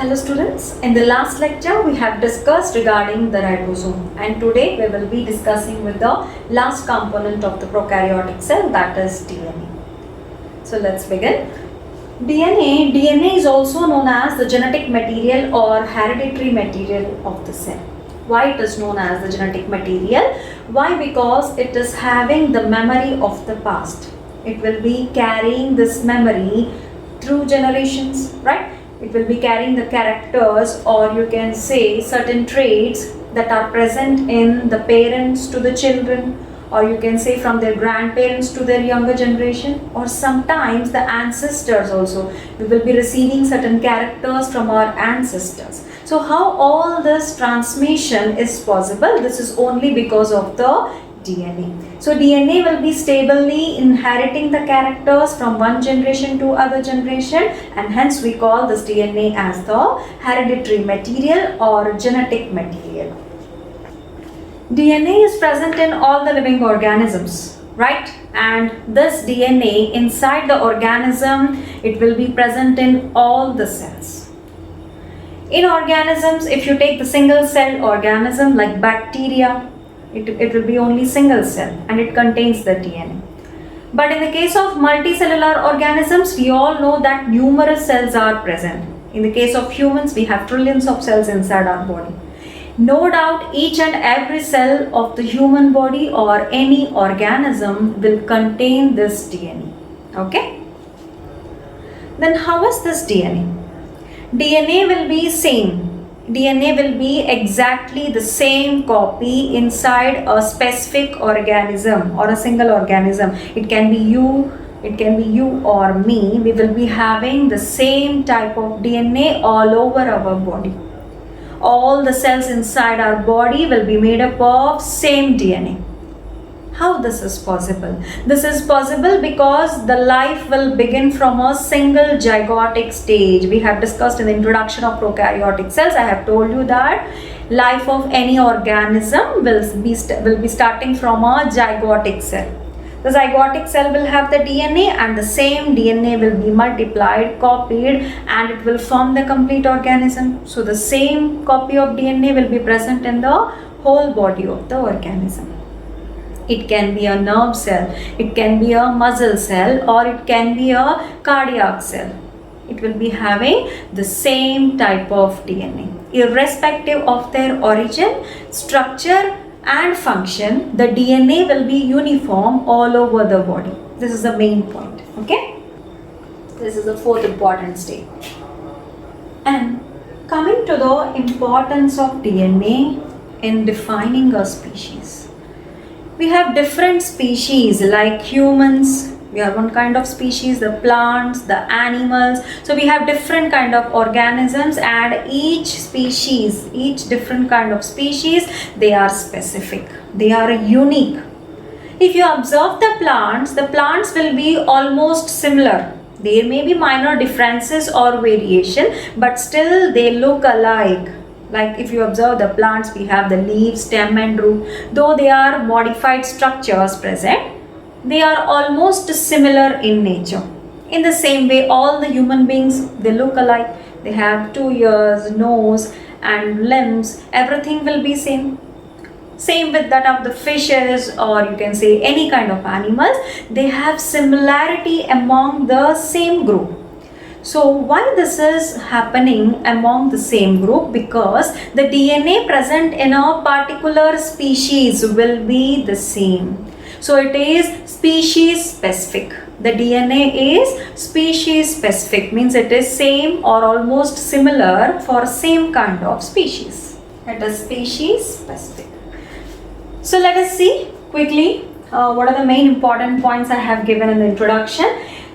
Hello students, in the last lecture we have discussed regarding the ribosome, and today we will be discussing with the last component of the prokaryotic cell, that is DNA. So let's begin. DNA is also known as the genetic material or hereditary material of the cell. Why it is known as the genetic material? Why? Because it is having the memory of the past. It will be carrying this memory through generations, right? It will be carrying the characters, or you can say certain traits that are present in the parents to the children, or you can say from their grandparents to their younger generation, or sometimes the ancestors also. We will be receiving certain characters from our ancestors. So how all this transmission is possible? This is only because of the DNA. So DNA will be stably inheriting the characters from one generation to other generation, and hence we call this DNA as the hereditary material or genetic material. DNA is present in all the living organisms, right? And this DNA inside the organism, it will be present in all the cells. In organisms, if you take the single cell organism like bacteria, it will be only single cell and it contains the DNA. But in the case of multicellular organisms, we all know that numerous cells are present. In the case of humans, we have trillions of cells inside our body. No doubt each and every cell of the human body or any organism will contain this DNA. Okay? Then how is this DNA? DNA will be same. DNA will be exactly the same copy inside a specific organism or a single organism. It can be you or me. We will be having the same type of DNA all over our body. All the cells inside our body will be made up of same DNA. How this is possible? This is possible because the life will begin from a single zygotic stage. We have discussed in the introduction of prokaryotic cells. I have told you that life of any organism will be starting from a zygotic cell. The zygotic cell will have the DNA, and the same DNA will be multiplied, copied, and it will form the complete organism. So the same copy of DNA will be present in the whole body of the organism. It can be a nerve cell, it can be a muscle cell, or it can be a cardiac cell. It will be having the same type of DNA. Irrespective of their origin, structure and function, the DNA will be uniform all over the body. This is the main point. Okay? This is the fourth important stage. And coming to the importance of DNA in defining a species. We have different species like humans. We are one kind of species, the plants, the animals. So we have different kind of organisms, and each species, each different kind of species, they are specific. They are unique. If you observe the plants will be almost similar. There may be minor differences or variation, but still they look alike. Like if you observe the plants, we have the leaves, stem and root. Though they are modified structures present, they are almost similar in nature. In the same way, all the human beings, they look alike. They have 2 ears, nose and limbs. Everything will be same. Same with that of the fishes, or you can say any kind of animals. They have similarity among the same group. So why this is happening among the same group? Because the DNA present in a particular species will be the same. So it is species specific. The DNA is species specific, means it is same or almost similar for same kind of species. It is species specific. So let us see quickly what are the main important points I have given in the introduction.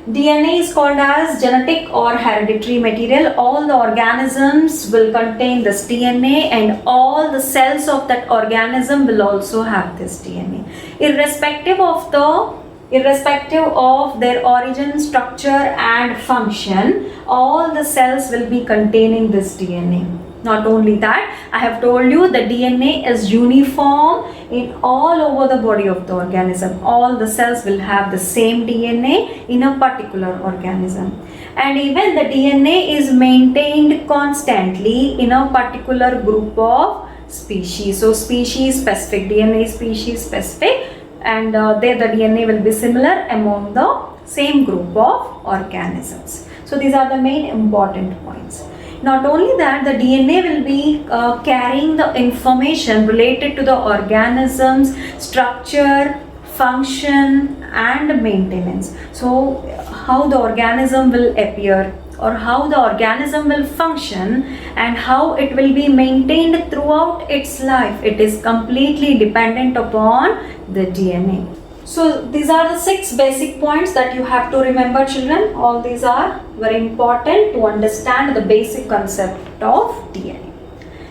DNA is called as genetic or hereditary material. All the organisms will contain this DNA, and all the cells of that organism will also have this DNA. Irrespective of their origin, structure and function, all the cells will be containing this DNA. Not only that, I have told you the DNA is uniform in all over the body of the organism. All the cells will have the same DNA in a particular organism. And even the DNA is maintained constantly in a particular group of species. So species specific, DNA is species specific, and there the DNA will be similar among the same group of organisms. So these are the main important points. Not only that, the DNA will be carrying the information related to the organism's structure, function and maintenance. So how the organism will appear, or how the organism will function, and how it will be maintained throughout its life, it is completely dependent upon the DNA. So these are the 6 basic points that you have to remember, children. All these are very important to understand the basic concept of DNA.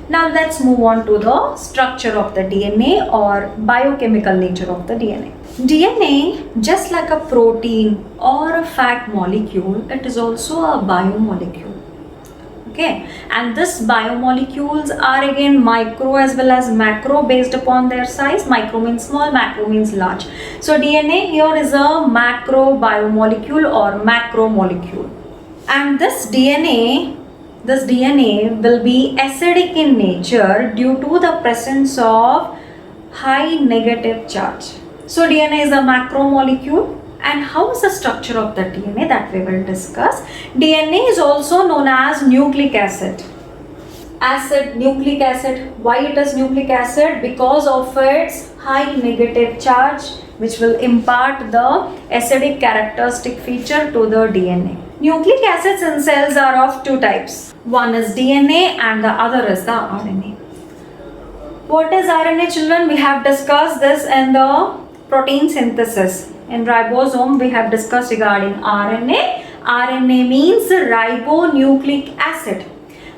Now let's move on to the structure of the DNA or biochemical nature of the DNA. DNA, just like a protein or a fat molecule, it is also a biomolecule. Okay, and this biomolecules are again micro as well as macro based upon their size. Micro means small, macro means large. So DNA here is a macro biomolecule or macromolecule. And this DNA will be acidic in nature due to the presence of high negative charge. So DNA is a macromolecule. And how is the structure of the DNA, that we will discuss. DNA is also known as nucleic acid. Nucleic acid. Why it is nucleic acid? Because of its high negative charge, which will impart the acidic characteristic feature to the DNA. Nucleic acids in cells are of 2 types. One is DNA and the other is the RNA. What is RNA, children? We have discussed this in the protein synthesis. In ribosome, we have discussed regarding RNA. RNA means ribonucleic acid.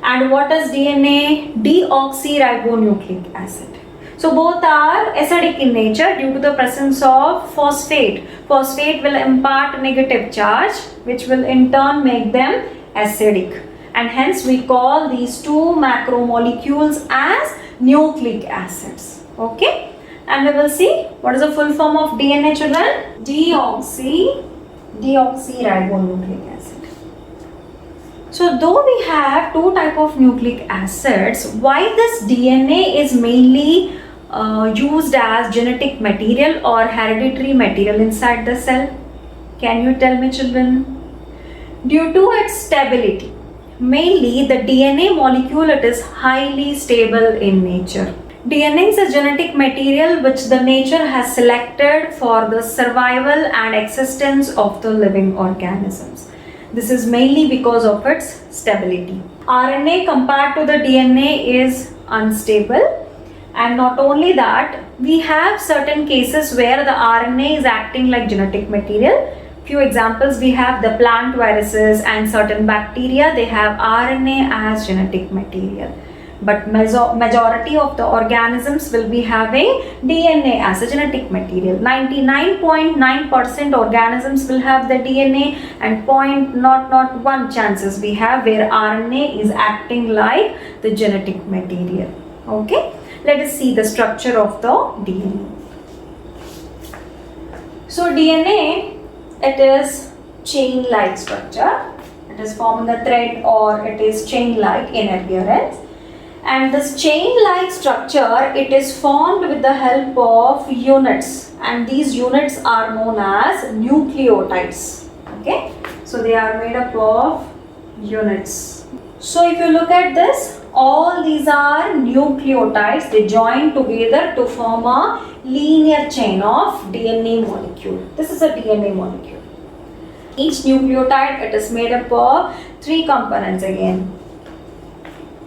And what is DNA? Deoxyribonucleic acid. So both are acidic in nature due to the presence of phosphate. Phosphate will impart negative charge, which will in turn make them acidic. And hence we call these 2 macromolecules as nucleic acids. Okay? And we will see what is the full form of DNA, children. Deoxyribonucleic acid. So though we have 2 type of nucleic acids, why this DNA is mainly used as genetic material or hereditary material inside the cell? Can you tell me, children? Due to its stability. Mainly the DNA molecule, it is highly stable in nature. DNA is a genetic material which the nature has selected for the survival and existence of the living organisms. This is mainly because of its stability. RNA compared to the DNA is unstable, and not only that, we have certain cases where the RNA is acting like genetic material. Few examples we have: the plant viruses and certain bacteria, they have RNA as genetic material. But majority of the organisms will be having DNA as a genetic material. 99.9% organisms will have the DNA, and 0.001 chances we have where RNA is acting like the genetic material. Okay, let us see the structure of the DNA. So DNA, it is chain-like structure. It is forming a thread, or it is chain-like in appearance. And this chain-like structure, it is formed with the help of units, and these units are known as nucleotides. Okay, so they are made up of units. So if you look at this, all these are nucleotides. They join together to form a linear chain of DNA molecule. This is a DNA molecule. Each nucleotide, it is made up of 3 components again.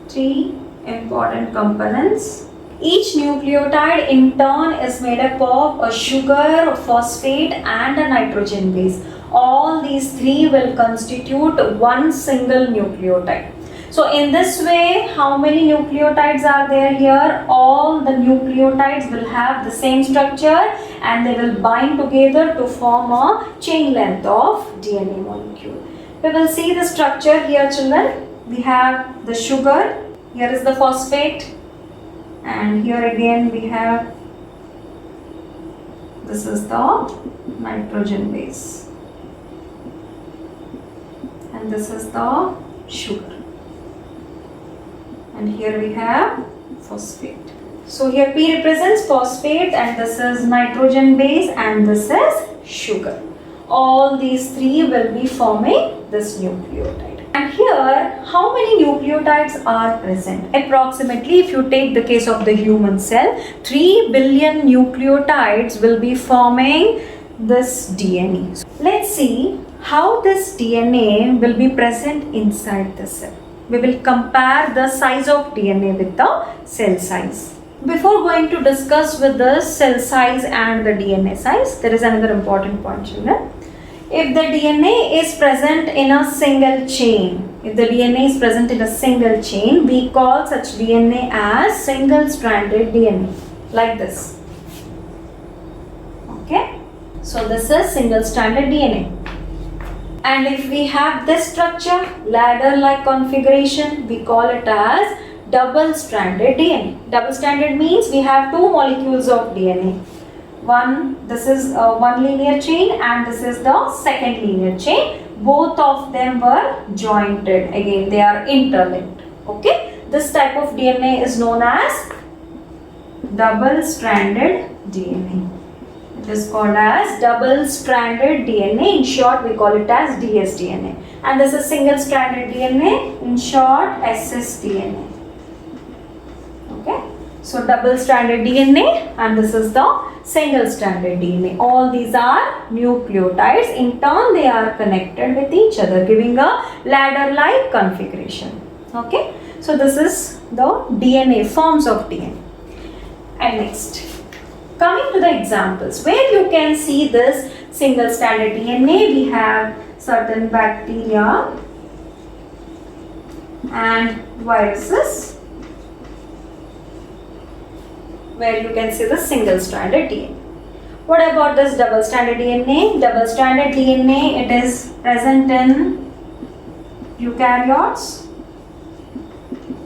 3 important components. Each nucleotide in turn is made up of a sugar, a phosphate and a nitrogen base. All these 3 will constitute one single nucleotide. So in this way, how many nucleotides are there here? All the nucleotides will have the same structure, and they will bind together to form a chain length of DNA molecule. We will see the structure here, children. We have the sugar, Here is the phosphate, and here again we have, this is the nitrogen base, and this is the sugar, and here we have phosphate. So here P represents phosphate, and this is nitrogen base, and this is sugar. All these three will be forming this nucleotide. And here, how many nucleotides are present? Approximately, if you take the case of the human cell, 3 billion nucleotides will be forming this DNA. So let's see how this DNA will be present inside the cell. We will compare the size of DNA with the cell size. Before going to discuss with the cell size and the DNA size, there is another important point, children. If the DNA is present in a single chain, we call such DNA as single-stranded DNA, like this. Okay, so this is single-stranded DNA. And if we have this structure, ladder-like configuration, we call it as double-stranded DNA. Double-stranded means we have two molecules of DNA. This is one linear chain, and this is the second linear chain. Both of them were jointed. Again, they are interlinked. Okay, this type of DNA is known as double-stranded DNA. It is called as double-stranded DNA. In short, we call it as dsDNA. And this is single-stranded DNA. In short, ssDNA. Okay, so double-stranded DNA, and this is the single-stranded DNA. All these are nucleotides. In turn, they are connected with each other, giving a ladder-like configuration. Okay, so this is the DNA, forms of DNA. And next, coming to the examples where you can see this single-stranded DNA, we have certain bacteria and viruses, where you can see the single-stranded DNA. What about this double-stranded DNA? Double-stranded DNA, it is present in eukaryotes,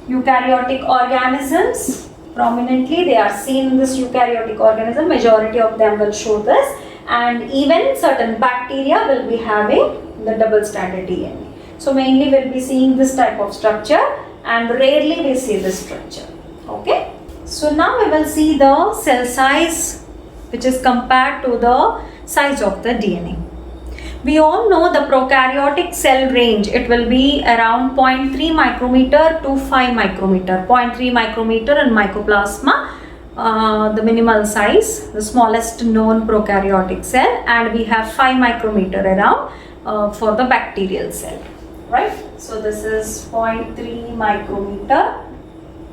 eukaryotic organisms. Prominently, they are seen in this eukaryotic organism. Majority of them will show this, and even certain bacteria will be having the double-stranded DNA. So mainly we'll be seeing this type of structure, and rarely we see this structure. Okay. So now we will see the cell size, which is compared to the size of the DNA. We all know the prokaryotic cell range. It will be around 0.3 micrometer to 5 micrometer. 0.3 micrometer in mycoplasma, the minimal size, the smallest known prokaryotic cell, and we have 5 micrometer around for the bacterial cell, right? So this is 0.3 micrometer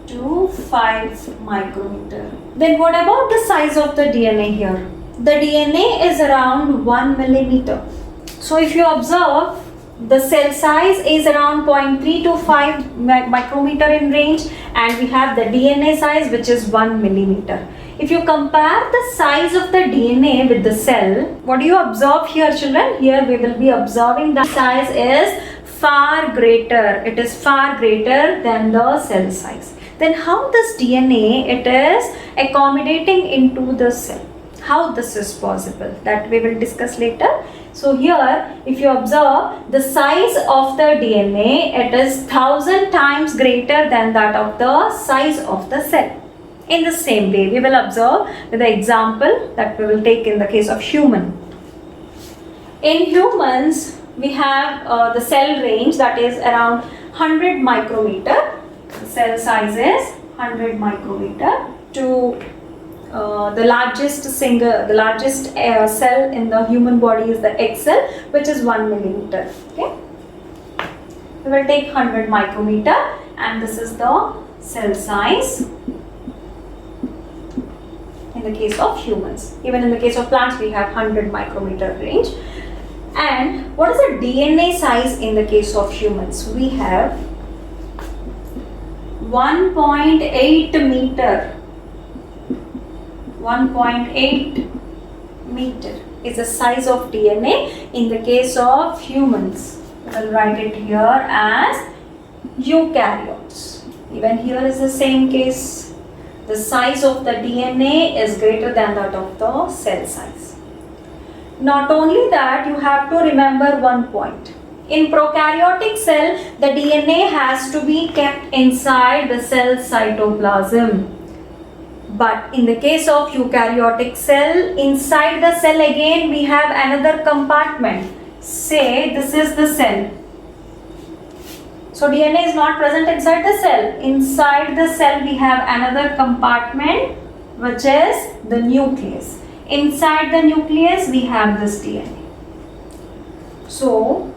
to 5 micrometer. Then what about the size of the DNA here? The DNA is around 1 millimeter. So if you observe, the cell size is around 0.3 to 5 micrometer in range, and we have the DNA size, which is 1 millimeter. If you compare the size of the DNA with the cell, what do you observe here, children? Here we will be observing the size is far greater. It is far greater than the cell size. Then how this DNA, it is accommodating into the cell? How this is possible? That we will discuss later. So here, if you observe the size of the DNA, it is 1000 times greater than that of the size of the cell. In the same way, we will observe with the example that we will take in the case of human. In humans, we have the cell range that is around 100 micrometer. The cell size is 100 micrometer to the largest cell in the human body is the egg cell, which is 1 millimeter. Okay, we will take 100 micrometer, and this is the cell size in the case of humans. Even in the case of plants, we have 100 micrometer range. And what is the DNA size in the case of humans? We have 1.8 meter. 1.8 meter is the size of DNA in the case of humans. We will write it here as eukaryotes. Even here is the same case. The size of the DNA is greater than that of the cell size. Not only that, you have to remember one point. In prokaryotic cell, the DNA has to be kept inside the cell cytoplasm. But in the case of eukaryotic cell, inside the cell again we have another compartment. Say this is the cell. So DNA is not present inside the cell. Inside the cell we have another compartment which is the nucleus. Inside the nucleus we have this DNA. So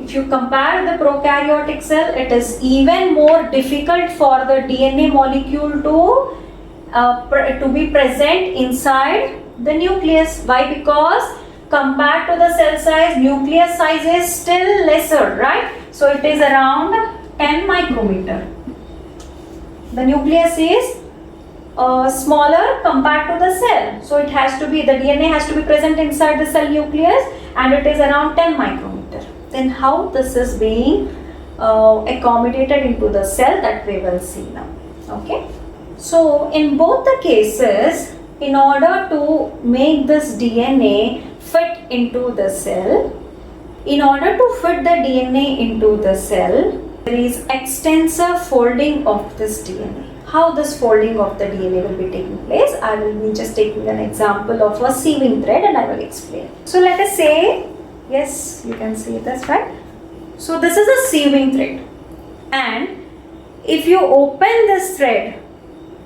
if you compare the prokaryotic cell, it is even more difficult for the DNA molecule to be present inside the nucleus. Why? Because compared to the cell size, nucleus size is still lesser, right? So it is around 10 micrometer. The nucleus is smaller compared to the cell. So it has to be, the DNA has to be present inside the cell nucleus and it is around 10 micrometer. Then how this is being accommodated into the cell, that we will see now. Okay. So in both the cases, in order to make this DNA fit into the cell, in order to fit the DNA into the cell, there is extensive folding of this DNA. How this folding of the DNA will be taking place, I will be just taking an example of a sieving thread and I will explain. So let us say, yes, you can see this, right? So this is a sieving thread, and if you open this thread,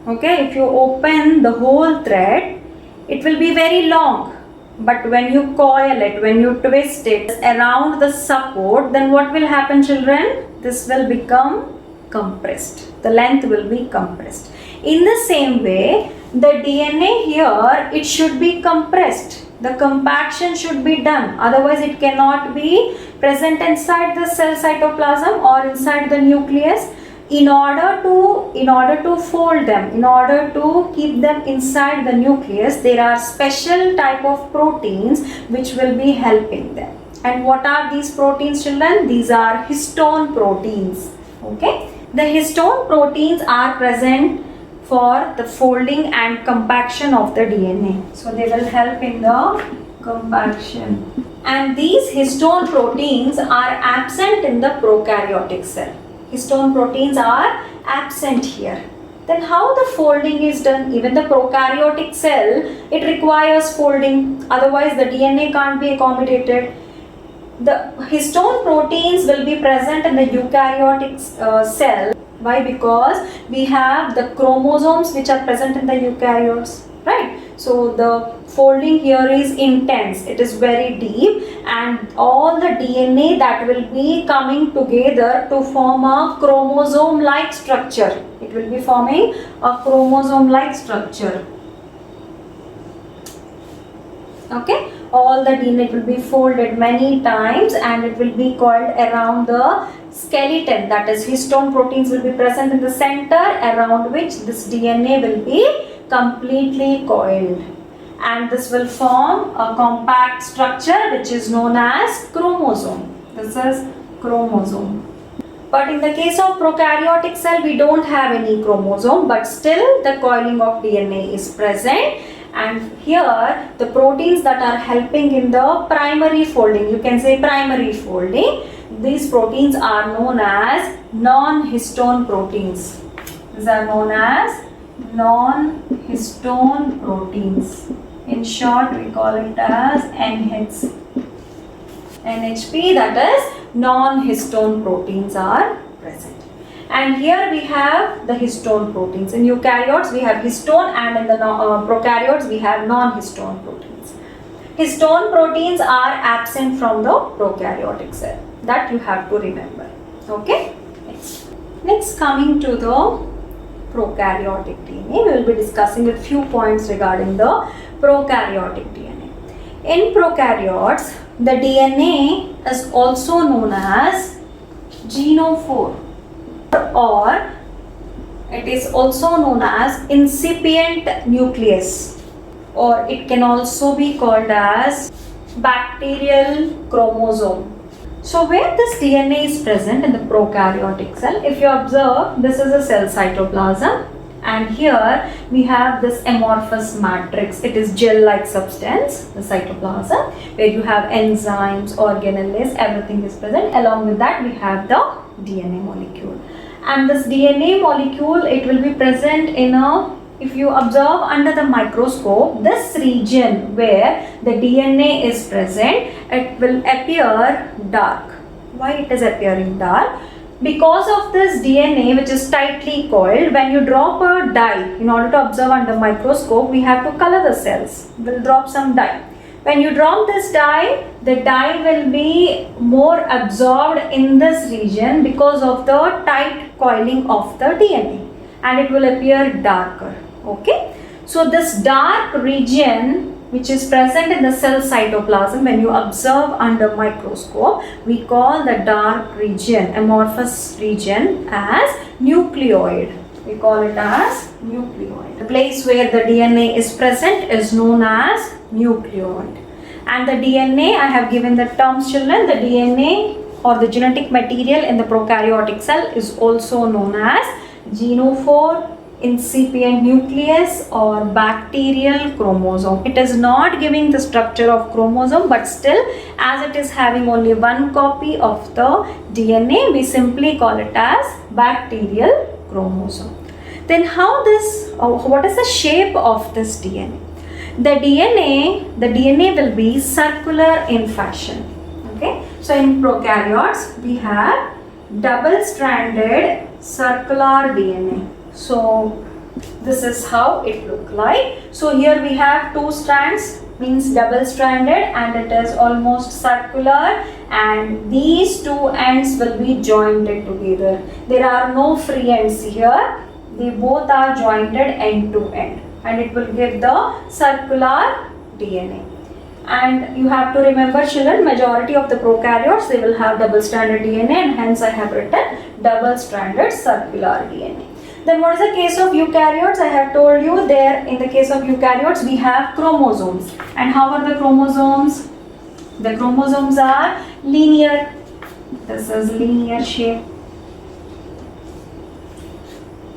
okay, if you open the whole thread, it will be very long. But when you coil it, when you twist it around the support, then what will happen, children? This will become compressed. The length will be compressed. In the same way, the DNA here, it should be compressed. The compaction should be done. Otherwise, it cannot be present inside the cell cytoplasm or inside the nucleus. In order to fold them, in order to keep them inside the nucleus, there are special type of proteins which will be helping them. And what are these proteins, children? These are histone proteins. Okay, the histone proteins are present for the folding and compaction of the DNA. So they will help in the compaction. And these histone proteins are absent in the prokaryotic cell. Histone proteins are absent here. Then how the folding is done? Even the prokaryotic cell, it requires folding. Otherwise the DNA can't be accommodated. The histone proteins will be present in the eukaryotic cell. Why? Because we have the chromosomes which are present in the eukaryotes, right? So the folding here is intense, it is very deep, and all the DNA that will be coming together to form a chromosome-like structure. It will be forming a chromosome-like structure. Okay, all the DNA will be folded many times and it will be coiled around the skeleton, that is histone proteins will be present in the center around which this DNA will be completely coiled, and this will form a compact structure which is known as chromosome. This is chromosome. But in the case of prokaryotic cell, we don't have any chromosome, but still the coiling of DNA is present. And here the proteins that are helping in the primary folding, you can say primary folding, these proteins are known as non-histone proteins. These are known as non-histone proteins. In short, we call it as NHP, that is non-histone proteins are present. And here we have the histone proteins. In eukaryotes we have histone, and in the prokaryotes we have non-histone proteins. Histone proteins are absent from the prokaryotic cell. That you have to remember. Okay. Next coming to the prokaryotic DNA, we will be discussing a few points regarding the prokaryotic DNA. In prokaryotes, the DNA is also known as genophore, or it is also known as incipient nucleus, or it can also be called as bacterial chromosome. So where this DNA is present in the prokaryotic cell, if you observe, this is a cell cytoplasm, and here we have this amorphous matrix. It is gel-like substance, the cytoplasm, where you have enzymes, organelles, everything is present. Along with that, we have the DNA molecule. And this DNA molecule, it will be present in a, if you observe under the microscope, this region where the DNA is present, it will appear dark. Why it is appearing dark? Because of this DNA, which is tightly coiled, when you drop a dye, in order to observe under microscope, we have to color the cells. We'll drop some dye. When you drop this dye, the dye will be more absorbed in this region because of the tight coiling of the DNA, and it will appear darker. Okay, so this dark region which is present in the cell cytoplasm, when you observe under microscope, we call the dark region, amorphous region, as nucleoid. We call it as nucleoid. The place where the DNA is present is known as nucleoid. And the DNA, I have given the terms, children. The DNA or the genetic material in the prokaryotic cell is also known as genophore, incipient nucleus, or bacterial chromosome. It is not giving the structure of chromosome, but still, as it is having only one copy of the DNA, we simply call it as bacterial chromosome. Then how this, what is the shape of this DNA? The DNA will be circular in fashion. Okay, so in prokaryotes we have double-stranded circular DNA. So this is how it look like. So here we have two strands, means double-stranded, and it is almost circular, and these two ends will be jointed together. There are no free ends here. They both are jointed end to end, and it will give the circular DNA. And you have to remember, children, majority of the prokaryotes, they will have double-stranded DNA, and hence I have written double-stranded circular DNA. Then what is the case of eukaryotes? I have told you there, in the case of eukaryotes, we have chromosomes. And how are the chromosomes? The chromosomes are linear. This is linear shape.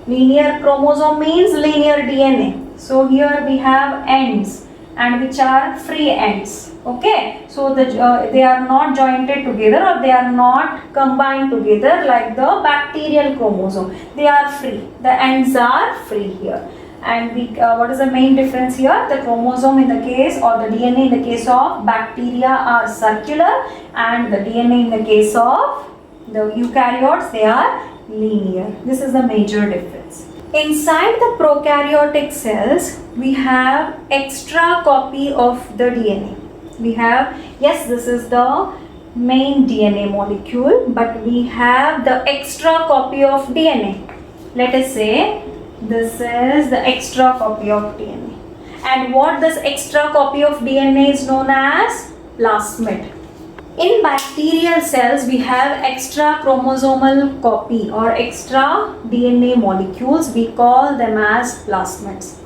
Linear chromosome means linear DNA. So here we have ends, and which are free ends. Okay, so they are not jointed together, or they are not combined together like the bacterial chromosome. They are free. The ends are free here. And what is the main difference here? The chromosome in the case, or the DNA in the case of bacteria, are circular, and the DNA in the case of the eukaryotes, they are linear. This is the major difference. Inside the prokaryotic cells, we have extra copy of the DNA. We have, yes, this is the main DNA molecule, but we have the extra copy of DNA. Let us say this is the extra copy of DNA. And what this extra copy of DNA is known as plasmid. In bacterial cells, we have extra chromosomal copy or extra DNA molecules. We call them as plasmids.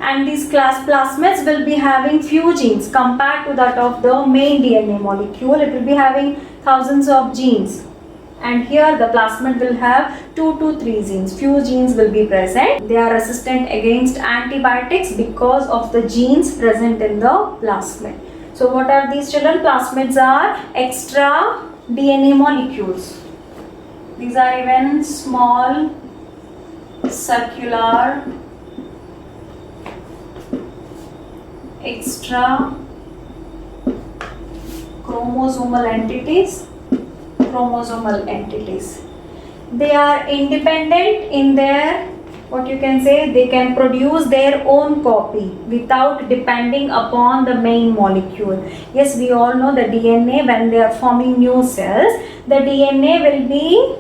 And these plasmids will be having few genes compared to that of the main DNA molecule. It will be having thousands of genes. And here the plasmid will have 2 to 3 genes. Few genes will be present. They are resistant against antibiotics because of the genes present in the plasmid. So what are these, children? Plasmids are extra DNA molecules. These are even small circular extra chromosomal entities. They are independent in their, what you can say, they can produce their own copy without depending upon the main molecule. Yes, we all know the DNA, when they are forming new cells, the DNA will be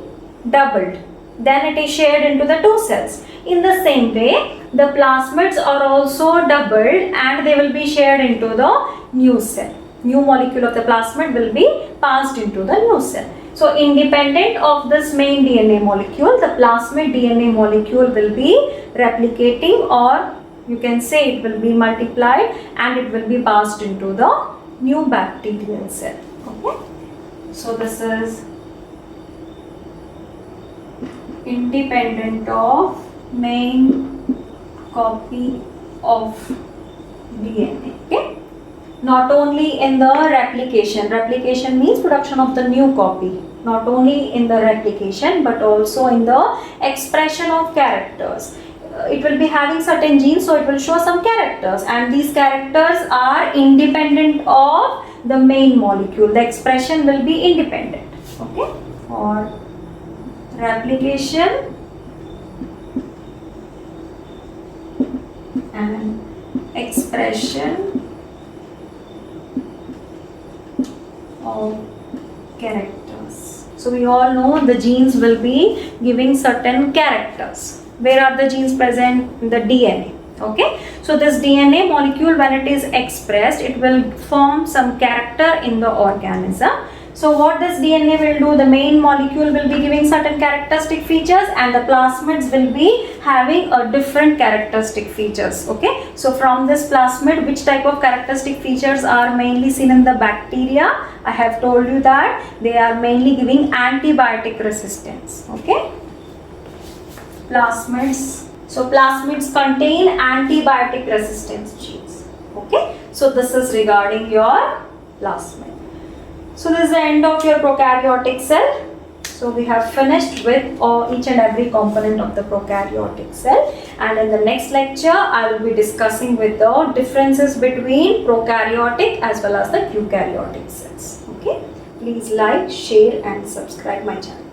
doubled. Then it is shared into the 2 cells. In the same way, the plasmids are also doubled, and they will be shared into the new cell. New molecule of the plasmid will be passed into the new cell. So independent of this main DNA molecule, the plasmid DNA molecule will be replicating, or you can say it will be multiplied, and it will be passed into the new bacterial cell. Okay. So this is independent of main copy of DNA. Okay. Not only in the replication. Replication means production of the new copy. Not only in the replication but also in the expression of characters. It will be having certain genes, so it will show some characters, and these characters are independent of the main molecule. The expression will be independent. Okay. Or replication and expression of characters. So we all know the genes will be giving certain characters. Where are the genes present? In the DNA. Okay. So this DNA molecule, when it is expressed, it will form some character in the organism. So what this DNA will do, the main molecule will be giving certain characteristic features and the plasmids will be having a different characteristic features. Okay. So from this plasmid, which type of characteristic features are mainly seen in the bacteria? I have told you that they are mainly giving antibiotic resistance. Okay. Plasmids. So plasmids contain antibiotic resistance genes. Okay. So this is regarding your plasmid. So this is the end of your prokaryotic cell. So we have finished with each and every component of the prokaryotic cell, and in the next lecture I will be discussing with the differences between prokaryotic as well as the eukaryotic cells. Okay. Please like, share and subscribe my channel.